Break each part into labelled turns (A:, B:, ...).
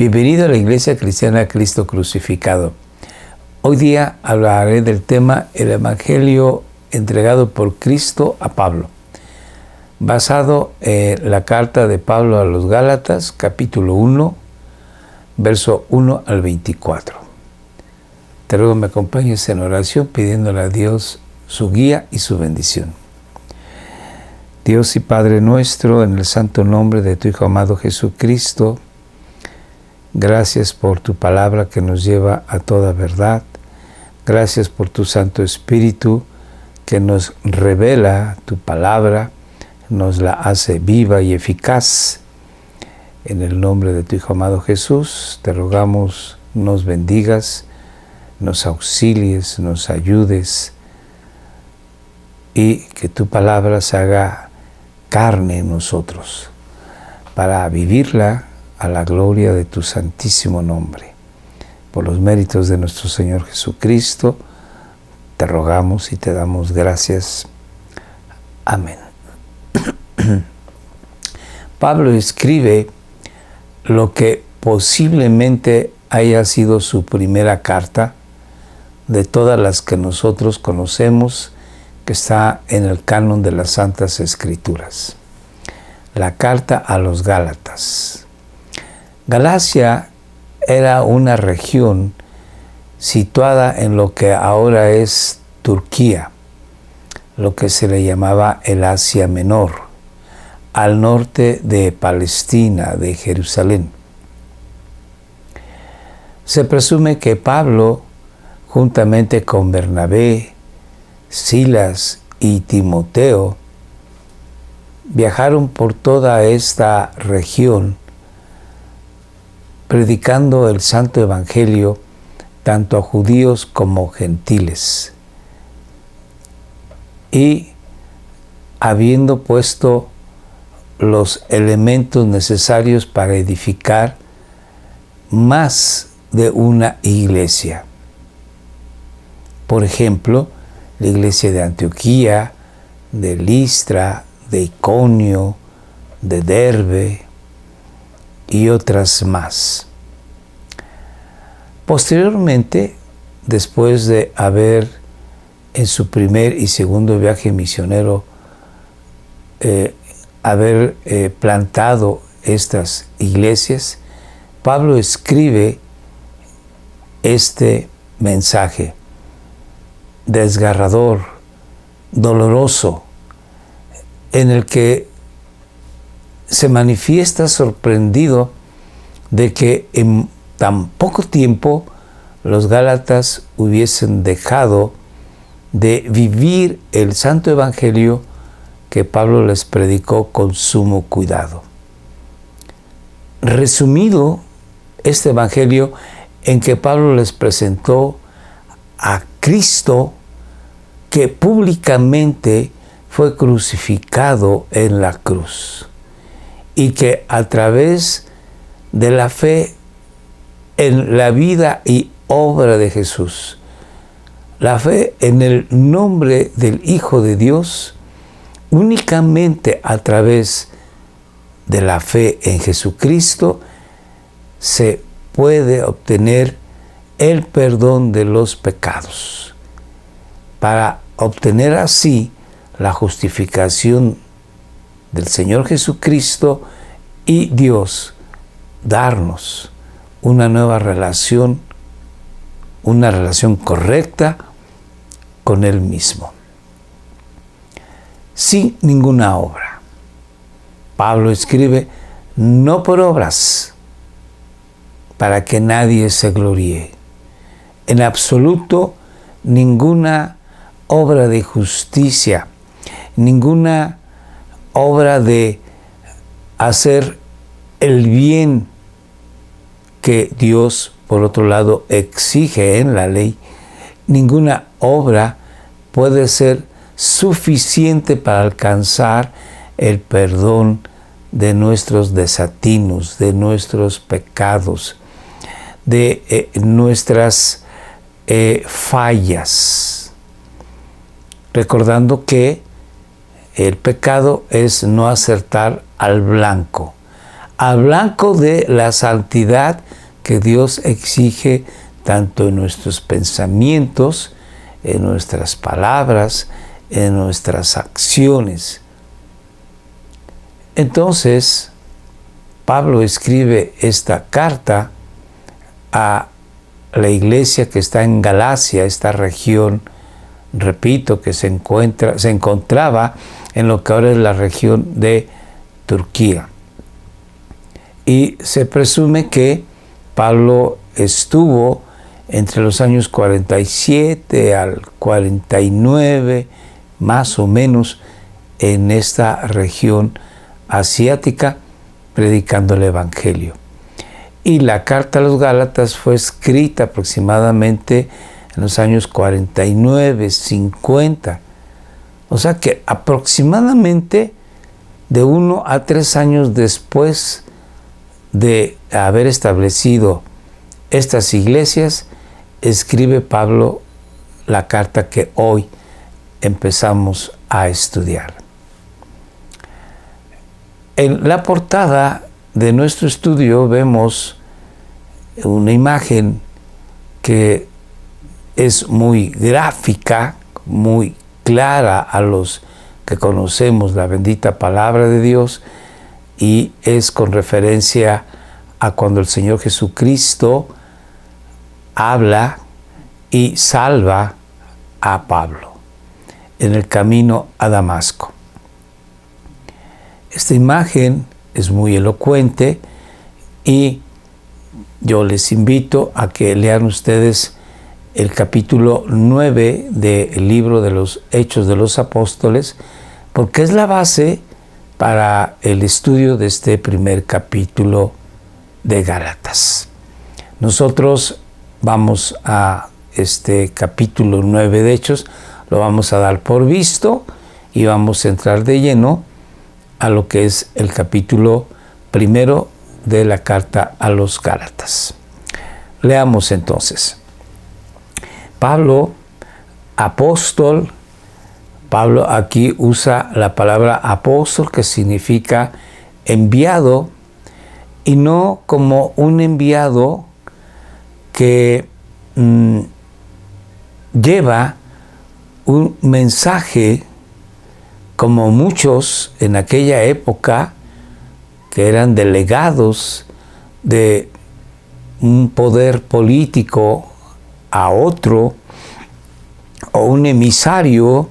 A: Bienvenido a la Iglesia Cristiana Cristo Crucificado. Hoy día hablaré del tema el Evangelio entregado por Cristo a Pablo, basado en la carta de Pablo a los Gálatas, capítulo 1, verso 1 al 24. Te ruego me acompañes en oración pidiéndole a Dios su guía y su bendición. Dios y Padre nuestro, en el santo nombre de tu Hijo amado Jesucristo, gracias por tu palabra que nos lleva a toda verdad. Gracias por tu Santo Espíritu que nos revela tu palabra, nos la hace viva y eficaz. En el nombre de tu Hijo amado Jesús, te rogamos nos bendigas, nos auxilies, nos ayudes y que tu palabra se haga carne en nosotros para vivirla a la gloria de tu santísimo nombre. Por los méritos de nuestro Señor Jesucristo, te rogamos y te damos gracias. Amén. Pablo escribe lo que posiblemente haya sido su primera carta de todas las que nosotros conocemos, que está en el canon de las Santas Escrituras. La carta a los Gálatas. Galacia era una región situada en lo que ahora es Turquía, lo que se le llamaba el Asia Menor, al norte de Palestina, de Jerusalén. Se presume que Pablo, juntamente con Bernabé, Silas y Timoteo, viajaron por toda esta región predicando el Santo Evangelio tanto a judíos como gentiles, y habiendo puesto los elementos necesarios para edificar más de una iglesia. Por ejemplo, la iglesia de Antioquía, de Listra, de Iconio, de Derbe y otras más. Posteriormente, después de haber en su primer y segundo viaje misionero haber plantado estas iglesias, Pablo escribe este mensaje desgarrador, doloroso, en el que se manifiesta sorprendido de que en tan poco tiempo los Gálatas hubiesen dejado de vivir el Santo Evangelio que Pablo les predicó con sumo cuidado. Resumido este Evangelio en que Pablo les presentó a Cristo, que públicamente fue crucificado en la cruz y que a través de la fe en la vida y obra de Jesús, la fe en el nombre del Hijo de Dios, únicamente a través de la fe en Jesucristo se puede obtener el perdón de los pecados, para obtener así la justificación del Señor Jesucristo y Dios darnos una nueva relación, una relación correcta con Él mismo, sin ninguna obra. Pablo escribe, no por obras, para que nadie se gloríe. En absoluto, ninguna obra de justicia, ninguna obra de hacer el bien que Dios, por otro lado, exige en la ley, ninguna obra puede ser suficiente para alcanzar el perdón de nuestros desatinos, de nuestros pecados, de nuestras fallas. Recordando que el pecado es no acertar al blanco, al blanco de la santidad que Dios exige tanto en nuestros pensamientos, en nuestras palabras, en nuestras acciones. Entonces, Pablo escribe esta carta a la iglesia que está en Galacia, esta región, repito, que se encontraba en lo que ahora es la región de Turquía. Y se presume que Pablo estuvo entre los años 47 al 49, más o menos, en esta región asiática, predicando el Evangelio. Y la carta a los Gálatas fue escrita aproximadamente en los años 49, 50. O sea que aproximadamente de 1 a 3 años después de haber establecido estas iglesias, escribe Pablo la carta que hoy empezamos a estudiar. En la portada de nuestro estudio vemos una imagen que es muy gráfica, muy clara a los que conocemos la bendita palabra de Dios, y es con referencia a cuando el Señor Jesucristo habla y salva a Pablo en el camino a Damasco. Esta imagen es muy elocuente y yo les invito a que lean ustedes el capítulo 9 del libro de los Hechos de los Apóstoles, porque es la base para el estudio de este primer capítulo de Gálatas. Nosotros vamos a este capítulo 9 de Hechos, lo vamos a dar por visto y vamos a entrar de lleno a lo que es el capítulo primero de la carta a los Gálatas. Leamos entonces. Pablo, apóstol. Pablo aquí usa la palabra apóstol, que significa enviado, y no como un enviado que lleva un mensaje, como muchos en aquella época que eran delegados de un poder político a otro, o un emisario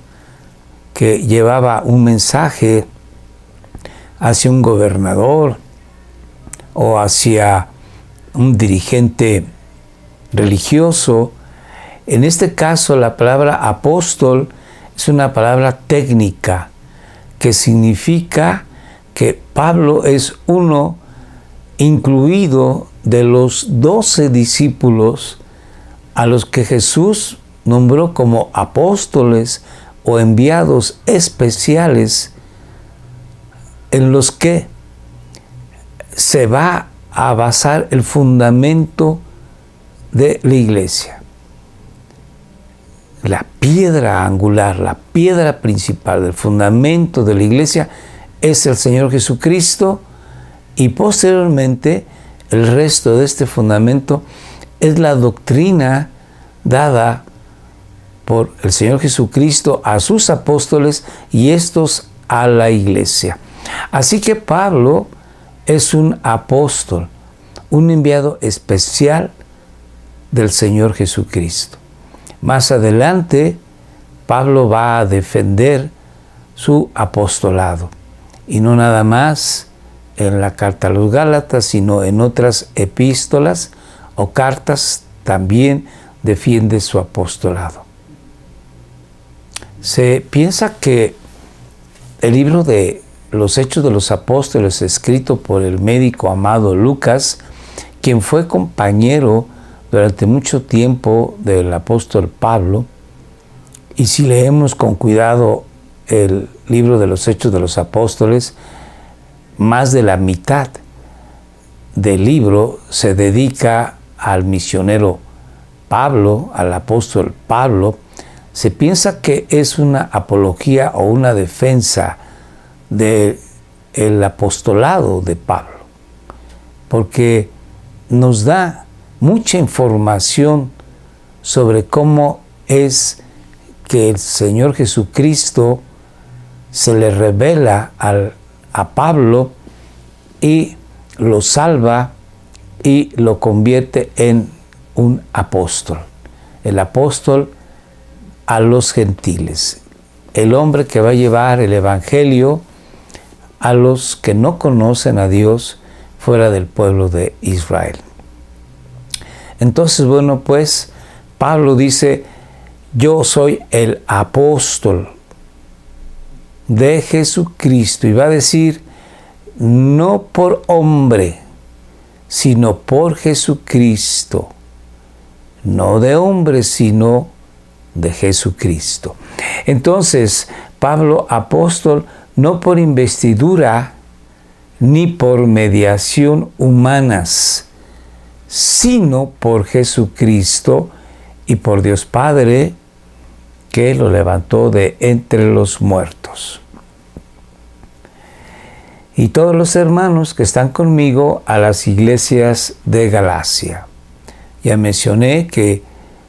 A: que llevaba un mensaje hacia un gobernador o hacia un dirigente religioso. En este caso, la palabra apóstol es una palabra técnica que significa que Pablo es uno incluido de los 12 discípulos a los que Jesús nombró como apóstoles o enviados especiales, en los que se va a basar el fundamento de la iglesia. La piedra angular, la piedra principal del fundamento de la iglesia es el Señor Jesucristo, y posteriormente el resto de este fundamento es la doctrina dada por el Señor Jesucristo a sus apóstoles y estos a la iglesia. Así que Pablo es un apóstol, un enviado especial del Señor Jesucristo. Más adelante, Pablo va a defender su apostolado, y no nada más en la carta a los Gálatas, sino en otras epístolas o cartas también defiende su apostolado. Se piensa que el libro de los Hechos de los Apóstoles, escrito por el médico amado Lucas, quien fue compañero durante mucho tiempo del apóstol Pablo, y si leemos con cuidado el libro de los Hechos de los Apóstoles, más de la mitad del libro se dedica al misionero Pablo, al apóstol Pablo. Se piensa que es una apología o una defensa del apostolado de Pablo. porque nos da mucha información sobre cómo es que el Señor Jesucristo se le revela a Pablo y lo salva y lo convierte en un apóstol. El apóstol a los gentiles. El hombre que va a llevar el evangelio a los que no conocen a Dios fuera del pueblo de Israel. Entonces, bueno, pues Pablo dice: yo soy el apóstol de Jesucristo, y va a decir: no por hombre, sino por Jesucristo. No de hombre, sino de Jesucristo. Entonces, Pablo, apóstol, no por investidura ni por mediación humanas, sino por Jesucristo y por Dios Padre, que lo levantó de entre los muertos. Y todos los hermanos que están conmigo a las iglesias de Galacia. Ya mencioné que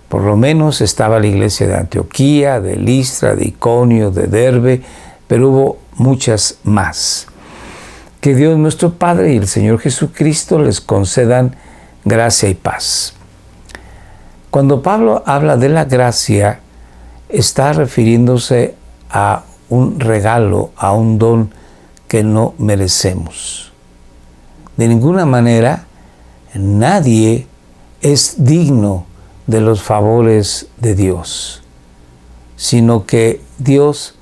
A: por lo menos estaba la iglesia de Antioquía, de Listra, de Iconio, de Derbe, pero hubo muchas más. Que Dios nuestro Padre y el Señor Jesucristo les concedan gracia y paz. Cuando Pablo habla de la gracia, está refiriéndose a un regalo, a un don que no merecemos. De ninguna manera, nadie es digno de los favores de Dios, sino que Dios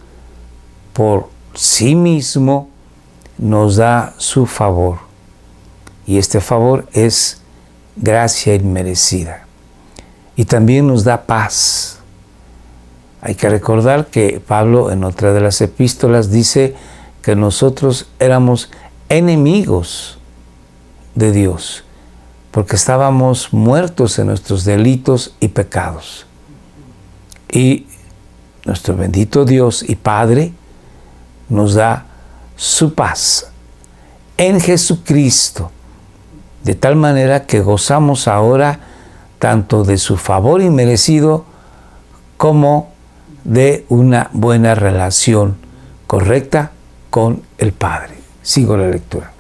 A: por sí mismo nos da su favor, y este favor es gracia inmerecida, y también nos da paz. Hay que recordar que Pablo en otra de las epístolas dice que nosotros éramos enemigos de Dios, porque estábamos muertos en nuestros delitos y pecados. Y nuestro bendito Dios y Padre nos da su paz en Jesucristo, de tal manera que gozamos ahora tanto de su favor inmerecido como de una buena relación correcta con el Padre. Sigo la lectura.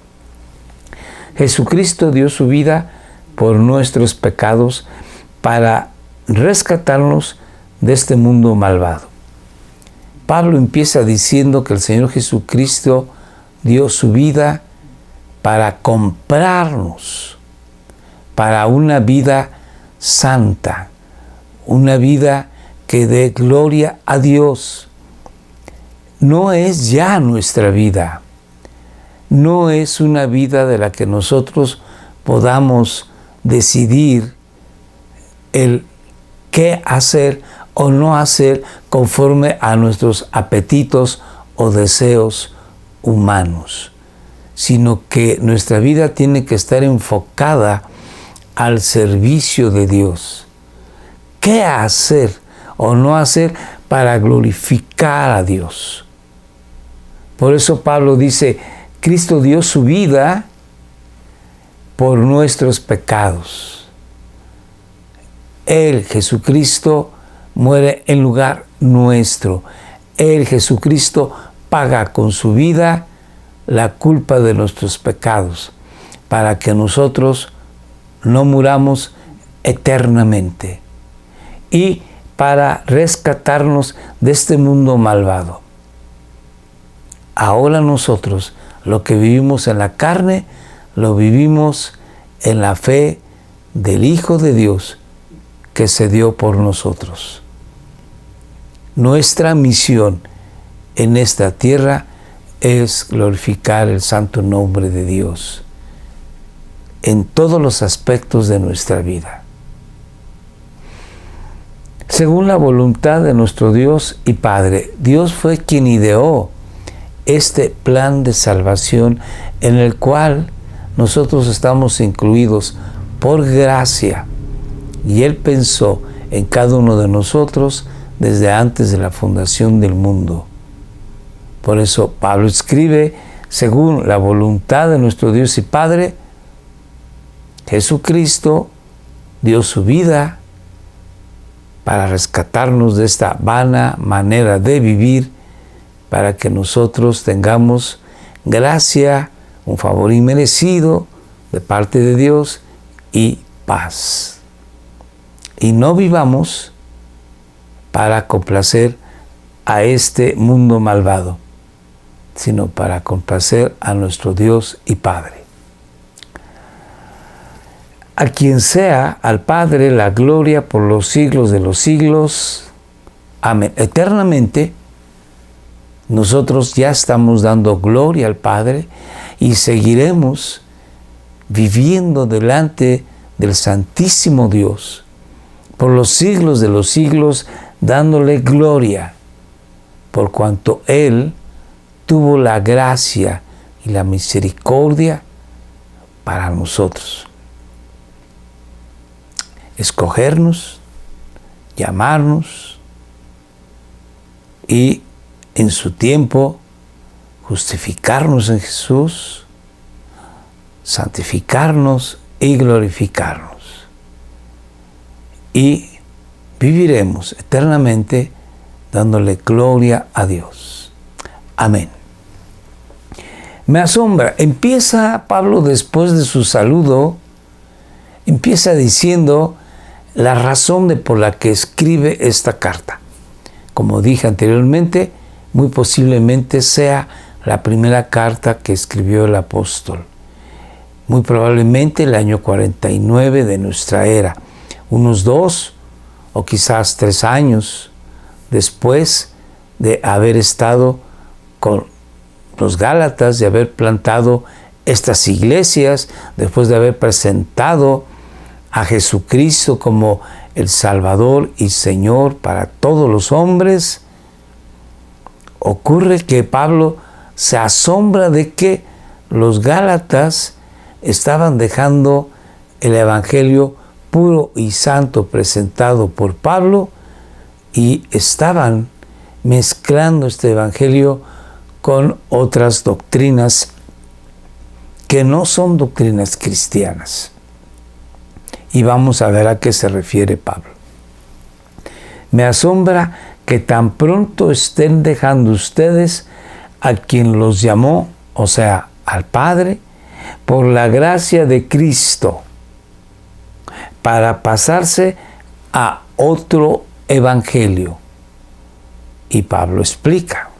A: Jesucristo dio su vida por nuestros pecados para rescatarnos de este mundo malvado. Pablo empieza diciendo que el Señor Jesucristo dio su vida para comprarnos, para una vida santa, una vida que dé gloria a Dios. No es ya nuestra vida, no es una vida de la que nosotros podamos decidir el qué hacer o no hacer conforme a nuestros apetitos o deseos humanos, sino que nuestra vida tiene que estar enfocada al servicio de Dios. ¿Qué hacer o no hacer para glorificar a Dios? Por eso Pablo dice: Cristo dio su vida por nuestros pecados. Él, Jesucristo, muere en lugar nuestro. Él, Jesucristo, paga con su vida la culpa de nuestros pecados, para que nosotros no muramos eternamente, y para rescatarnos de este mundo malvado. Ahora nosotros, lo que vivimos en la carne, lo vivimos en la fe del Hijo de Dios que se dio por nosotros. Nuestra misión en esta tierra es glorificar el santo nombre de Dios en todos los aspectos de nuestra vida, según la voluntad de nuestro Dios y Padre. Dios fue quien ideó este plan de salvación en el cual nosotros estamos incluidos por gracia, y Él pensó en cada uno de nosotros desde antes de la fundación del mundo. Por eso Pablo escribe: según la voluntad de nuestro Dios y Padre, Jesucristo dio su vida para rescatarnos de esta vana manera de vivir, para que nosotros tengamos gracia, un favor inmerecido de parte de Dios y paz. Y no vivamos para complacer a este mundo malvado, sino para complacer a nuestro Dios y Padre. A quien sea, al Padre, la gloria por los siglos de los siglos. Amén. Eternamente, nosotros ya estamos dando gloria al Padre y seguiremos viviendo delante del Santísimo Dios por los siglos de los siglos, dándole gloria, por cuanto Él tuvo la gracia y la misericordia para nosotros. Escogernos, llamarnos y en su tiempo justificarnos en Jesús, santificarnos y glorificarnos. Y viviremos eternamente dándole gloria a Dios. Amén. Me asombra, empieza Pablo después de su saludo, empieza diciendo la razón por la que escribe esta carta. Como dije anteriormente, muy posiblemente sea la primera carta que escribió el apóstol. Muy probablemente el año 49 de nuestra era, unos 2 o quizás 3 años después de haber estado con los Gálatas, de haber plantado estas iglesias, después de haber presentado a Jesucristo como el Salvador y Señor para todos los hombres. Ocurre que Pablo se asombra de que los Gálatas estaban dejando el evangelio puro y santo presentado por Pablo y estaban mezclando este evangelio con otras doctrinas que no son doctrinas cristianas. Y vamos a ver a qué se refiere Pablo. Me asombra que tan pronto estén dejando ustedes a quien los llamó, o sea, al Padre, por la gracia de Cristo, para pasarse a otro evangelio. Y Pablo explica,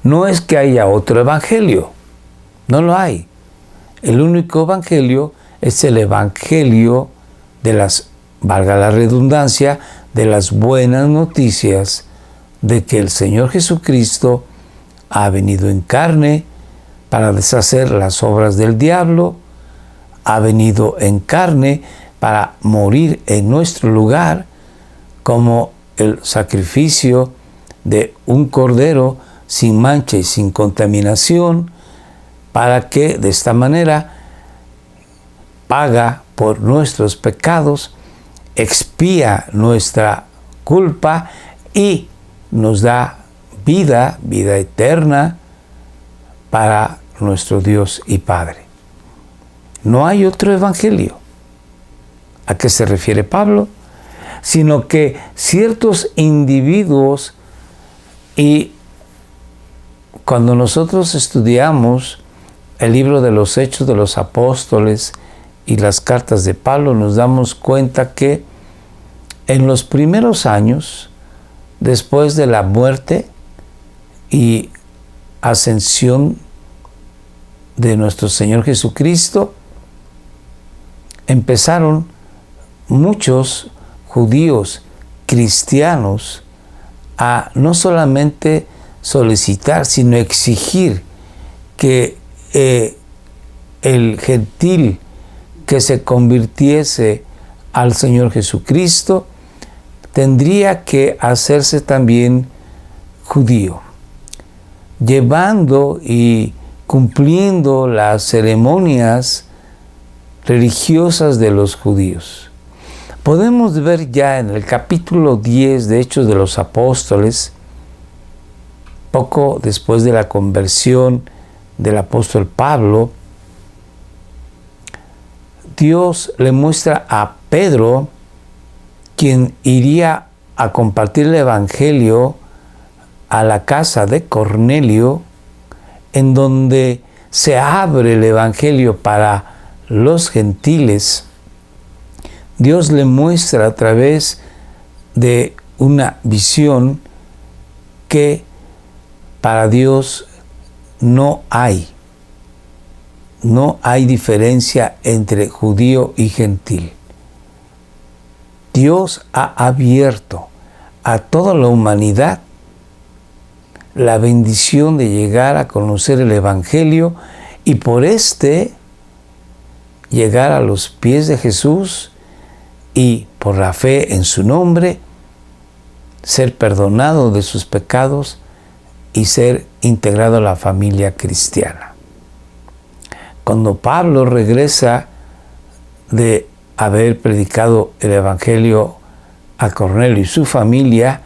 A: no es que haya otro evangelio, no lo hay. El único evangelio es el evangelio de las, valga la redundancia, de las buenas noticias de que el Señor Jesucristo ha venido en carne para deshacer las obras del diablo, ha venido en carne para morir en nuestro lugar como el sacrificio de un cordero sin mancha y sin contaminación, para que de esta manera paga por nuestros pecados, expía nuestra culpa y nos da vida eterna para nuestro Dios y Padre. No hay otro evangelio. ¿A qué se refiere Pablo? Sino que ciertos individuos, y cuando nosotros estudiamos el libro de los Hechos de los Apóstoles y las cartas de Pablo, nos damos cuenta que en los primeros años, después de la muerte y ascensión de nuestro Señor Jesucristo, empezaron muchos judíos cristianos a no solamente solicitar, sino exigir que el gentil que se convirtiese al Señor Jesucristo tendría que hacerse también judío, llevando y cumpliendo las ceremonias religiosas de los judíos. Podemos ver ya en el capítulo 10 de Hechos de los Apóstoles, poco después de la conversión del apóstol Pablo, Dios le muestra a Pedro, quien iría a compartir el Evangelio a la casa de Cornelio, en donde se abre el Evangelio para los gentiles. Dios le muestra a través de una visión que para Dios no hay diferencia entre judío y gentil. Dios ha abierto a toda la humanidad la bendición de llegar a conocer el Evangelio y por llegar a los pies de Jesús y por la fe en su nombre ser perdonado de sus pecados y ser integrado a la familia cristiana. Cuando Pablo regresa de haber predicado el Evangelio a Cornelio y su familia,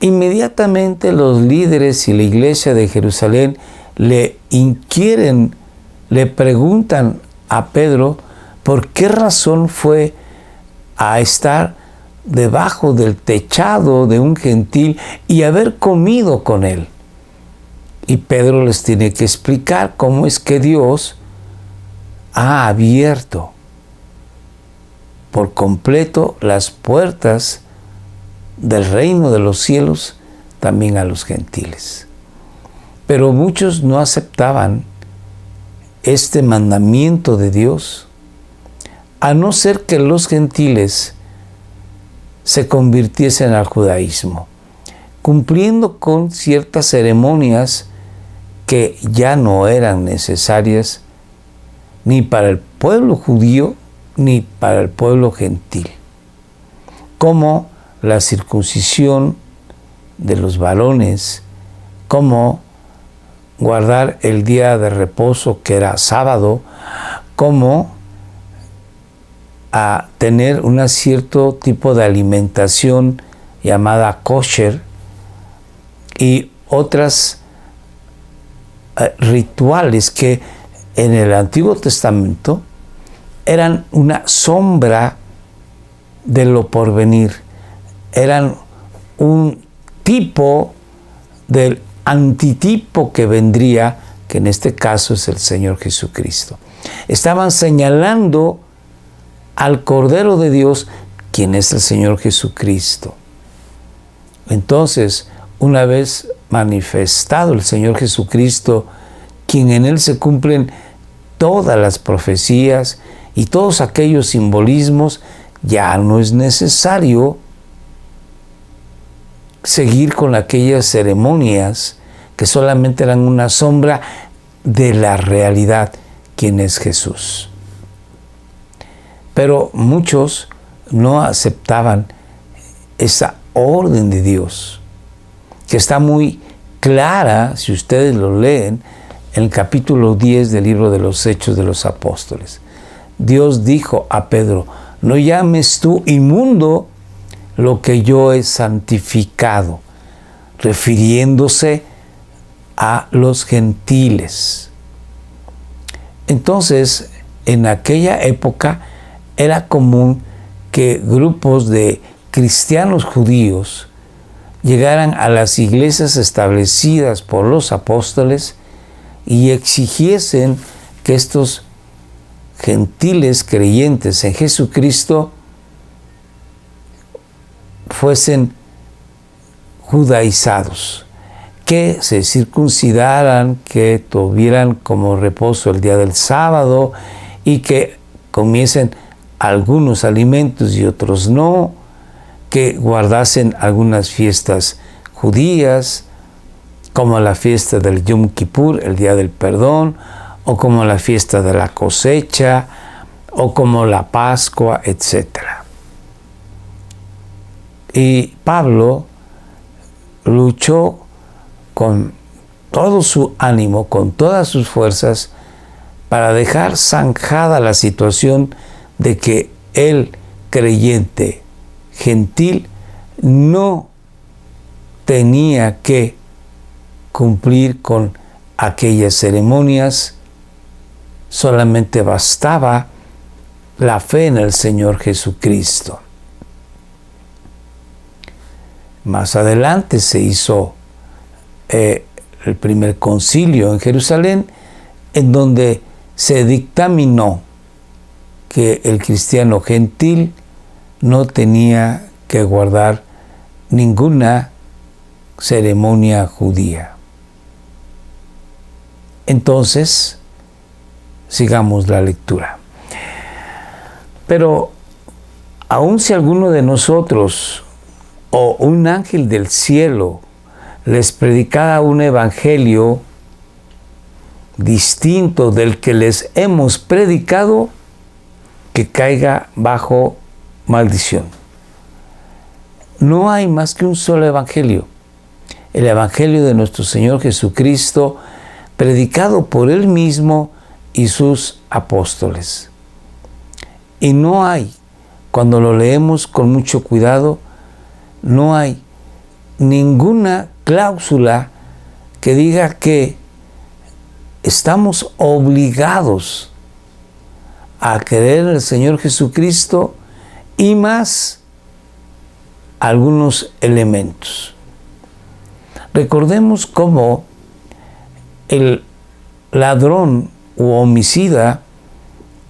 A: inmediatamente los líderes y la iglesia de Jerusalén le inquieren, le preguntan a Pedro por qué razón fue a estar debajo del techado de un gentil y haber comido con él. Y Pedro les tiene que explicar cómo es que Dios ha abierto por completo las puertas del reino de los cielos también a los gentiles. Pero muchos no aceptaban este mandamiento de Dios, a no ser que los gentiles se convirtiesen al judaísmo, cumpliendo con ciertas ceremonias que ya no eran necesarias ni para el pueblo judío ni para el pueblo gentil, como la circuncisión de los varones, como guardar el día de reposo que era sábado, como a tener un cierto tipo de alimentación llamada kosher y otras rituales que en el Antiguo Testamento eran una sombra de lo porvenir, eran un tipo del antitipo que vendría, que en este caso es el Señor Jesucristo. Estaban señalando al Cordero de Dios, quien es el Señor Jesucristo. Entonces, una vez manifestado el Señor Jesucristo, quien en Él se cumplen todas las profecías y todos aquellos simbolismos, ya no es necesario seguir con aquellas ceremonias que solamente eran una sombra de la realidad, quien es Jesús. Pero muchos no aceptaban esa orden de Dios, que está muy clara, si ustedes lo leen, en el capítulo 10 del libro de los Hechos de los Apóstoles. Dios dijo a Pedro: no llames tú inmundo lo que yo he santificado, refiriéndose a los gentiles. Entonces, en aquella época era común que grupos de cristianos judíos llegaran a las iglesias establecidas por los apóstoles y exigiesen que estos gentiles creyentes en Jesucristo fuesen judaizados, que se circuncidaran, que tuvieran como reposo el día del sábado y que comiesen algunos alimentos y otros no, que guardasen algunas fiestas judías, como la fiesta del Yom Kippur, el día del perdón, o como la fiesta de la cosecha, o como la Pascua, etc. Y Pablo luchó con todo su ánimo, con todas sus fuerzas, para dejar zanjada la situación de que el creyente gentil no tenía que cumplir con aquellas ceremonias, solamente bastaba la fe en el Señor Jesucristo. Más adelante se hizo el primer concilio en Jerusalén, en donde se dictaminó que el cristiano gentil no tenía que guardar ninguna ceremonia judía. Entonces, sigamos la lectura. Pero aun si alguno de nosotros o un ángel del cielo les predicara un evangelio distinto del que les hemos predicado, que caiga bajo maldición. No hay más que un solo evangelio, el evangelio de nuestro Señor Jesucristo, predicado por Él mismo y sus apóstoles. Y no hay, cuando lo leemos con mucho cuidado, no hay ninguna cláusula que diga que estamos obligados a creer en el Señor Jesucristo y más algunos elementos. Recordemos cómo el ladrón u homicida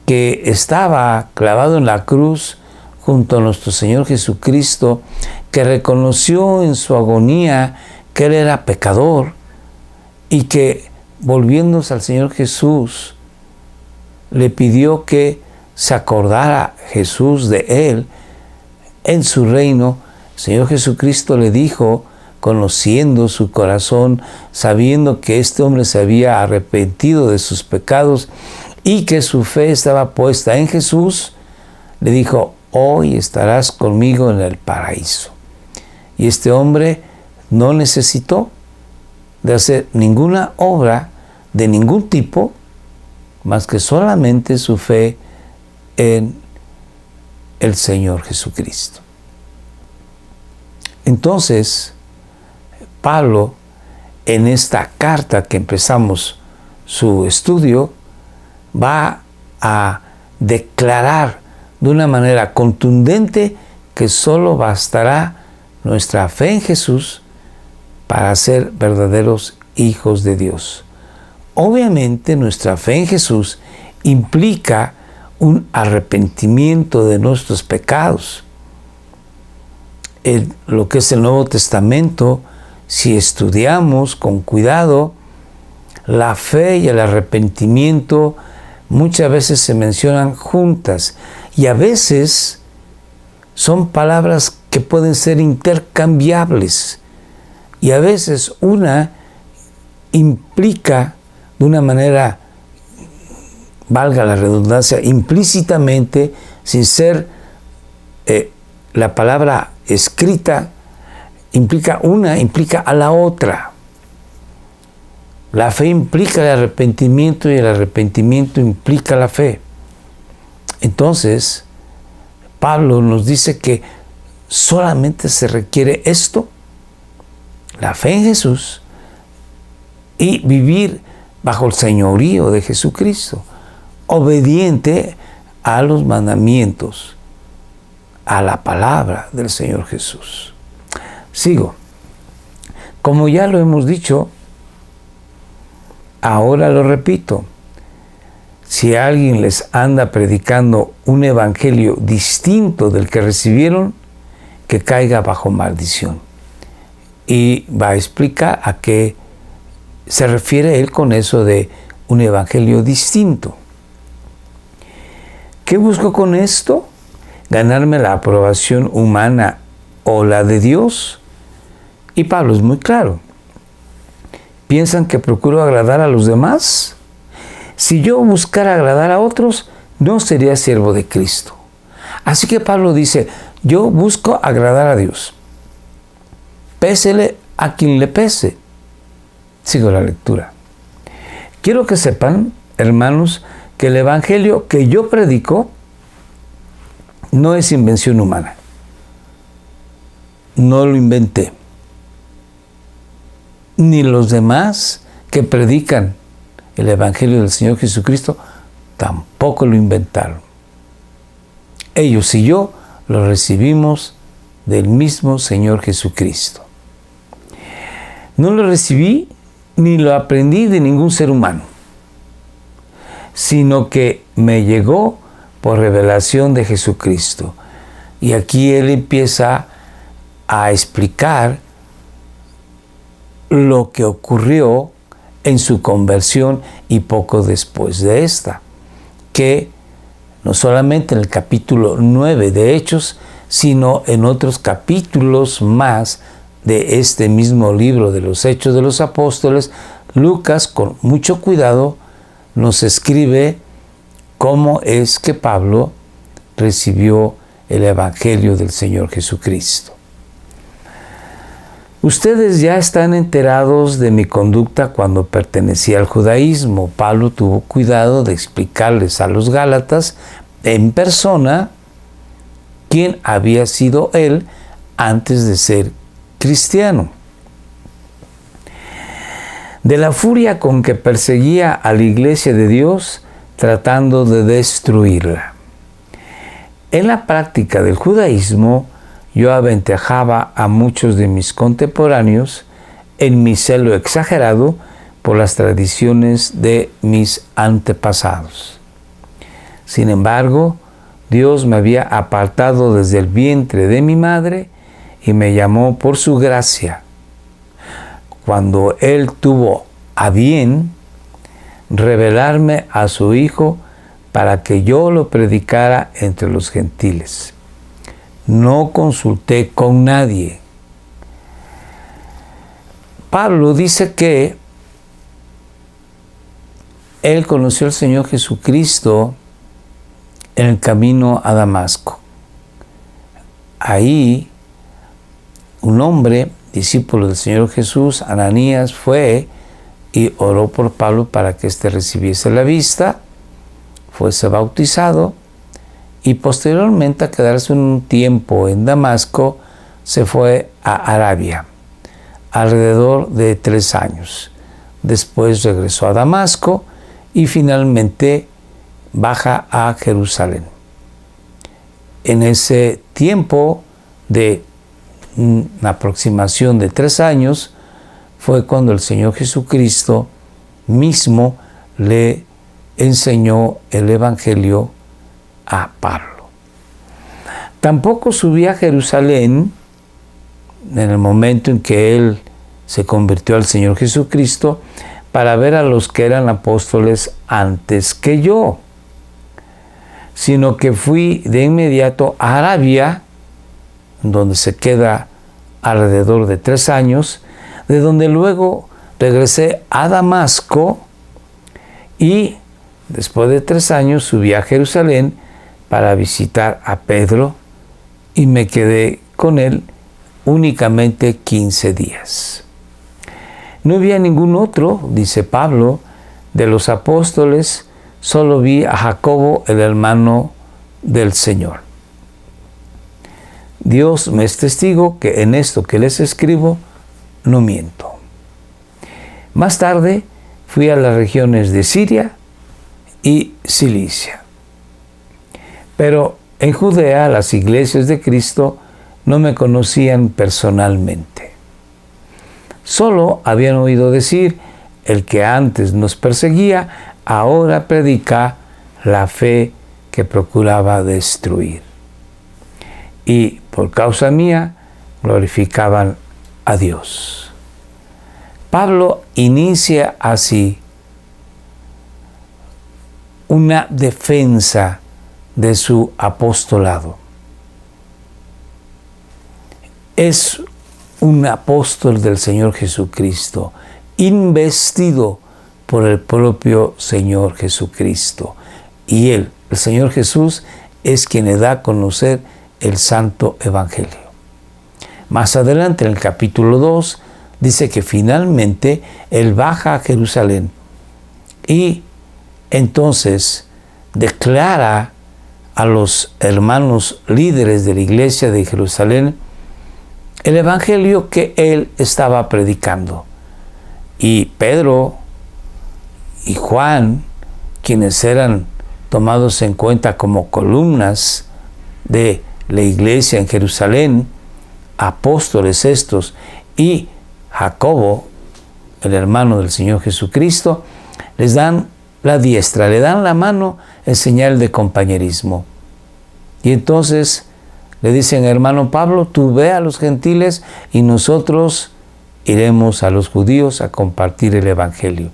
A: que estaba clavado en la cruz junto a nuestro Señor Jesucristo, que reconoció en su agonía que Él era pecador y que, volviéndose al Señor Jesús, le pidió que se acordara Jesús de Él en su reino. El Señor Jesucristo le dijo, conociendo su corazón, sabiendo que este hombre se había arrepentido de sus pecados y que su fe estaba puesta en Jesús, le dijo, hoy estarás conmigo en el paraíso. Y este hombre no necesitó de hacer ninguna obra de ningún tipo, más que solamente su fe en el Señor Jesucristo. Entonces, Pablo, en esta carta que empezamos su estudio, va a declarar de una manera contundente que solo bastará nuestra fe en Jesús para ser verdaderos hijos de Dios. Obviamente nuestra fe en Jesús implica un arrepentimiento de nuestros pecados. Lo que es el Nuevo Testamento, si estudiamos con cuidado, la fe y el arrepentimiento muchas veces se mencionan juntas y a veces son palabras que pueden ser intercambiables y a veces una implica de una manera, valga la redundancia, implícitamente, sin ser la palabra escrita, implica a la otra. La fe implica el arrepentimiento y el arrepentimiento implica la fe. Entonces, Pablo nos dice que solamente se requiere esto, la fe en Jesús, y vivir bajo el señorío de Jesucristo, obediente a los mandamientos, a la palabra del Señor Jesús. Sigo. Como ya lo hemos dicho, ahora lo repito, si alguien les anda predicando un evangelio distinto del que recibieron, que caiga bajo maldición. Y va a explicar a qué se refiere él con eso de un evangelio distinto. ¿Qué busco con esto? ¿Ganarme la aprobación humana o la de Dios? Y Pablo es muy claro. ¿Piensan que procuro agradar a los demás? Si yo buscara agradar a otros, no sería siervo de Cristo. Así que Pablo dice, yo busco agradar a Dios. Pésele a quien le pese. Sigo la lectura. Quiero que sepan, hermanos, que el evangelio que yo predico no es invención humana. No lo inventé. Ni los demás que predican el evangelio del Señor Jesucristo tampoco lo inventaron. ellos y yo lo recibimos del mismo Señor Jesucristo. No lo recibí ni lo aprendí de ningún ser humano, sino que me llegó por revelación de Jesucristo. Y aquí él empieza a explicar lo que ocurrió en su conversión y poco después de esta, que no solamente en el capítulo 9 de Hechos, sino en otros capítulos más de este mismo libro de los Hechos de los Apóstoles, Lucas, con mucho cuidado, nos escribe cómo es que Pablo recibió el Evangelio del Señor Jesucristo. Ustedes ya están enterados de mi conducta cuando pertenecía al judaísmo. Pablo tuvo cuidado de explicarles a los Gálatas en persona quién había sido él antes de ser cristiano. De la furia con que perseguía a la iglesia de Dios, tratando de destruirla. En la práctica del judaísmo, yo aventajaba a muchos de mis contemporáneos en mi celo exagerado por las tradiciones de mis antepasados. Sin embargo, Dios me había apartado desde el vientre de mi madre y me llamó por su gracia, cuando Él tuvo a bien revelarme a su Hijo para que yo lo predicara entre los gentiles. No consulté con nadie. Pablo dice que él conoció al Señor Jesucristo en el camino a Damasco. Ahí, un hombre, discípulo del Señor Jesús, Ananías, fue y oró por Pablo para que éste recibiese la vista, fuese bautizado, y posteriormente a quedarse un tiempo en Damasco, se fue a Arabia, alrededor de 3 años. Después regresó a Damasco y finalmente baja a Jerusalén. En ese tiempo de una aproximación de 3 años, fue cuando el Señor Jesucristo mismo le enseñó el Evangelio a Pablo. Tampoco subí a Jerusalén en el momento en que él se convirtió al Señor Jesucristo para ver a los que eran apóstoles antes que yo, sino que fui de inmediato a Arabia, donde se queda alrededor de 3 años, de donde luego regresé a Damasco y después de 3 años subí a Jerusalén para visitar a Pedro y me quedé con él únicamente 15 días. No vi a ningún otro, dice Pablo, de los apóstoles, solo vi a Jacobo, el hermano del Señor. Dios me es testigo que en esto que les escribo no miento. Más tarde fui a las regiones de Siria y Cilicia. Pero en Judea las iglesias de Cristo no me conocían personalmente. Solo habían oído decir: el que antes nos perseguía, ahora predica la fe que procuraba destruir. Y por causa mía glorificaban a Dios. Pablo inicia así una defensa de su apostolado. Es un apóstol del Señor Jesucristo, investido por el propio Señor Jesucristo. Y Él, el Señor Jesús, es quien le da a conocer el Santo Evangelio. Más adelante, en el capítulo 2, dice que finalmente Él baja a Jerusalén y entonces declara a los hermanos líderes de la iglesia de Jerusalén el Evangelio que Él estaba predicando. Y Pedro y Juan, quienes eran tomados en cuenta como columnas de la iglesia en Jerusalén, apóstoles estos, y Jacobo, el hermano del Señor Jesucristo, les dan la diestra, le dan la mano en señal de compañerismo. Y entonces le dicen, hermano Pablo, tú ve a los gentiles y nosotros iremos a los judíos a compartir el evangelio.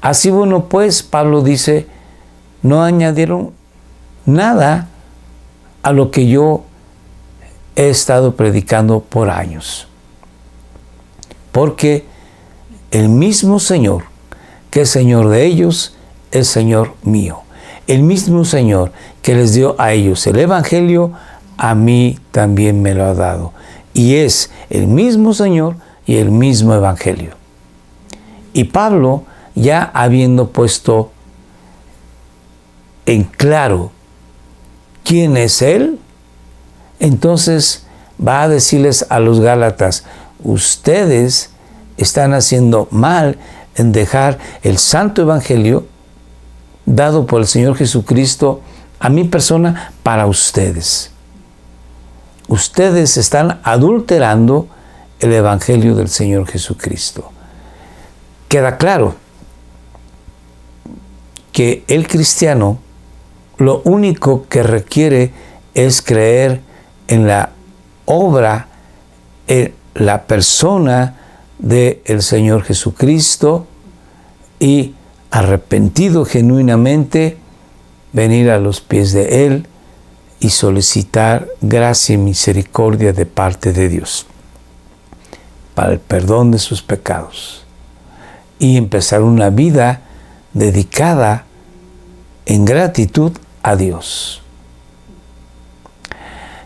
A: Así bueno, pues, Pablo dice, no añadieron nada a lo que yo he estado predicando por años. Porque el mismo Señor, que es Señor de ellos, es Señor mío. El mismo Señor que les dio a ellos el evangelio, a mí también me lo ha dado. Y es el mismo Señor y el mismo evangelio. Y Pablo, ya habiendo puesto en claro quién es Él, entonces va a decirles a los Gálatas, ustedes están haciendo mal en dejar el santo evangelio dado por el Señor Jesucristo a mi persona para ustedes. Ustedes están adulterando el evangelio del Señor Jesucristo. Queda claro que el cristiano lo único que requiere es creer en la obra, en la persona del Señor Jesucristo y arrepentido genuinamente, venir a los pies de Él y solicitar gracia y misericordia de parte de Dios para el perdón de sus pecados y empezar una vida dedicada en gratitud a Dios.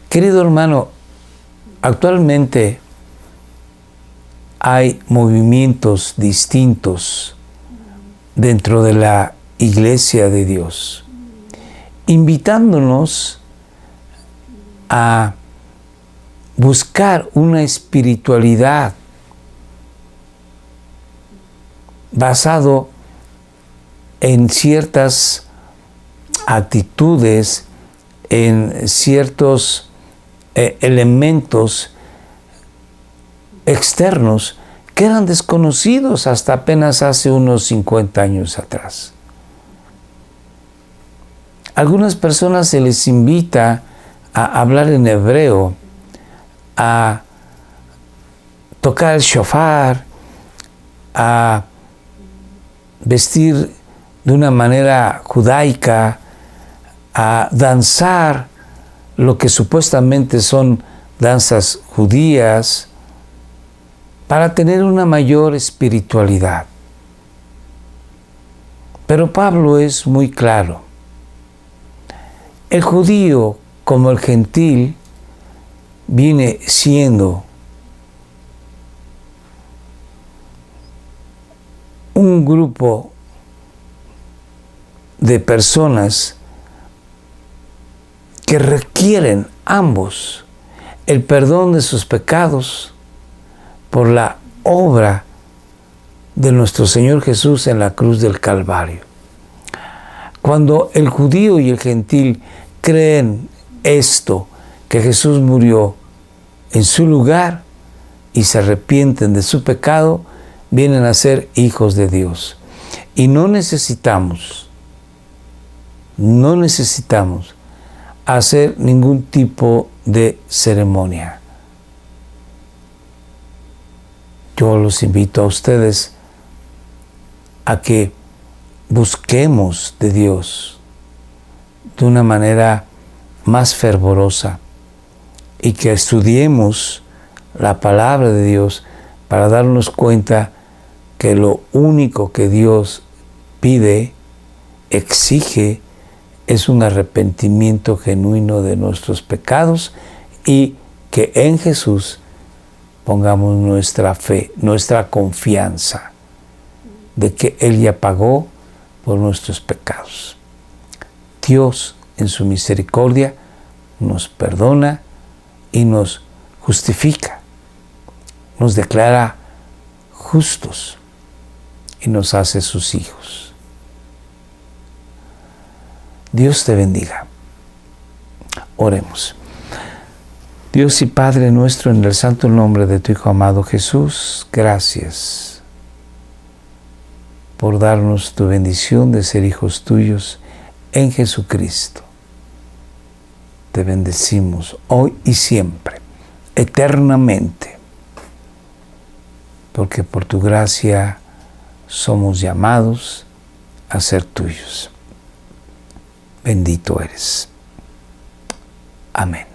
A: Querido hermano, actualmente hay movimientos distintos dentro de la Iglesia de Dios, invitándonos a buscar una espiritualidad basado en ciertas actitudes, en ciertos elementos externos que eran desconocidos hasta apenas hace unos 50 años atrás. Algunas personas se les invita a hablar en hebreo, a tocar el shofar, a vestir de una manera judaica, a danzar lo que supuestamente son danzas judías, para tener una mayor espiritualidad. Pero Pablo es muy claro. El judío como el gentil viene siendo un grupo de personas que requieren ambos el perdón de sus pecados por la obra de nuestro Señor Jesús en la cruz del Calvario. Cuando el judío y el gentil creen esto, que Jesús murió en su lugar y se arrepienten de su pecado, vienen a ser hijos de Dios. Y no necesitamos hacer ningún tipo de ceremonia. Yo los invito a ustedes a que busquemos de Dios de una manera más fervorosa y que estudiemos la palabra de Dios para darnos cuenta que lo único que Dios pide, exige, es un arrepentimiento genuino de nuestros pecados y que en Jesús pongamos nuestra fe, nuestra confianza de que Él ya pagó por nuestros pecados. Dios, en su misericordia, nos perdona y nos justifica, nos declara justos y nos hace sus hijos. Dios te bendiga. Oremos. Dios y Padre nuestro, en el santo nombre de tu Hijo amado Jesús, gracias por darnos tu bendición de ser hijos tuyos en Jesucristo. Te bendecimos hoy y siempre, eternamente, porque por tu gracia somos llamados a ser tuyos. Bendito eres. Amén.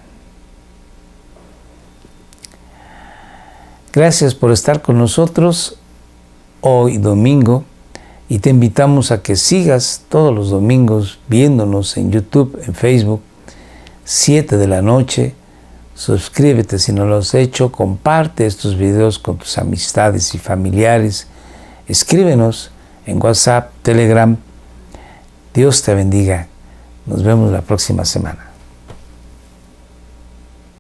A: Gracias por estar con nosotros hoy domingo y te invitamos a que sigas todos los domingos viéndonos en YouTube, en Facebook, 7 de la noche. Suscríbete si no lo has hecho, comparte estos videos con tus amistades y familiares. Escríbenos en WhatsApp, Telegram. Dios te bendiga. Nos vemos la próxima semana.